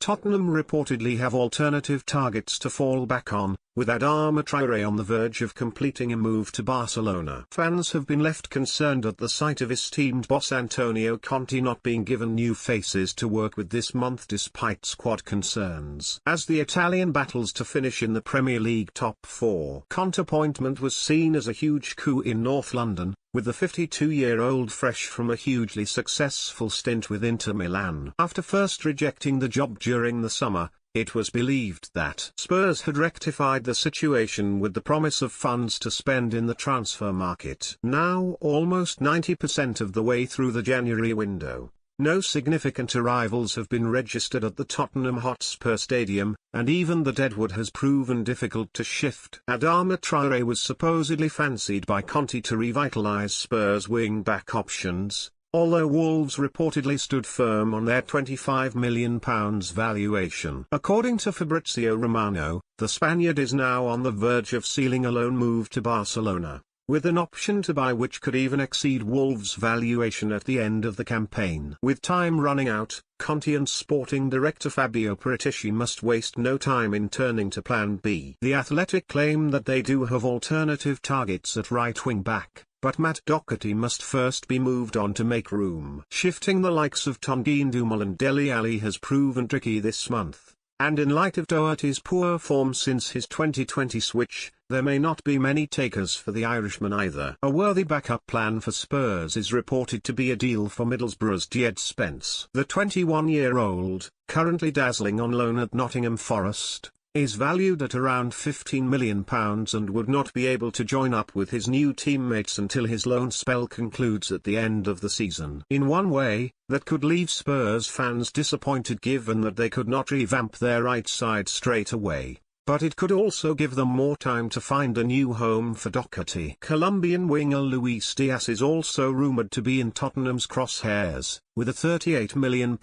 Tottenham reportedly have alternative targets to fall back on, with Adama Traore on the verge of completing a move to Barcelona. Fans have been left concerned at the sight of esteemed boss Antonio Conte not being given new faces to work with this month despite squad concerns. As the Italian battles to finish in the Premier League top four, Conte's appointment was seen as a huge coup in North London, with the 52-year-old fresh from a hugely successful stint with Inter Milan. After first rejecting the job during the summer, it was believed that Spurs had rectified the situation with the promise of funds to spend in the transfer market. Now almost 90% of the way through the January window, no significant arrivals have been registered at the Tottenham Hotspur Stadium, and even the deadwood has proven difficult to shift. Adama Traore was supposedly fancied by Conte to revitalise Spurs' wing-back options, although Wolves reportedly stood firm on their £25 million valuation. According to Fabrizio Romano, the Spaniard is now on the verge of sealing a loan move to Barcelona, with an option to buy which could even exceed Wolves' valuation at the end of the campaign. With time running out, Conte and sporting director Fabio Paratici must waste no time in turning to Plan B. The Athletic claim that they do have alternative targets at right wing back, but Matt Doherty must first be moved on to make room. Shifting the likes of Tanguy Ndombele and Dele Alli has proven tricky this month, and in light of Doherty's poor form since his 2020 switch, there may not be many takers for the Irishman either. A worthy backup plan for Spurs is reported to be a deal for Middlesbrough's Jed Spence. The 21-year-old, currently dazzling on loan at Nottingham Forest, is valued at around £15 million and would not be able to join up with his new teammates until his loan spell concludes at the end of the season. In one way, that could leave Spurs fans disappointed given that they could not revamp their right side straight away, but it could also give them more time to find a new home for Doherty. Colombian winger Luis Diaz is also rumoured to be in Tottenham's crosshairs, with a £38 million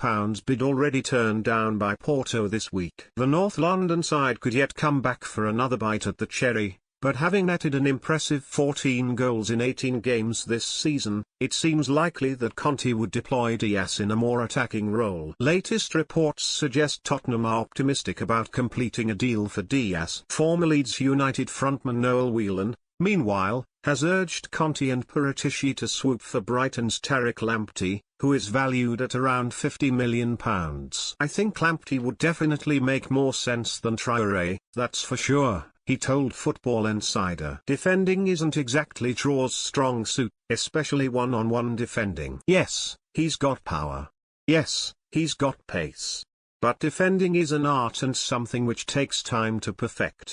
bid already turned down by Porto this week. The North London side could yet come back for another bite at the cherry, but having netted an impressive 14 goals in 18 games this season, it seems likely that Conte would deploy Diaz in a more attacking role. Latest reports suggest Tottenham are optimistic about completing a deal for Diaz. Former Leeds United frontman Noel Whelan, meanwhile, has urged Conte and Paratici to swoop for Brighton's Tariq Lamptey, who is valued at around £50 million. I think Lamptey would definitely make more sense than Traore, that's for sure, he told Football Insider. Defending isn't exactly Traore's strong suit, especially one-on-one defending. Yes, he's got power. Yes, he's got pace. But defending is an art and something which takes time to perfect.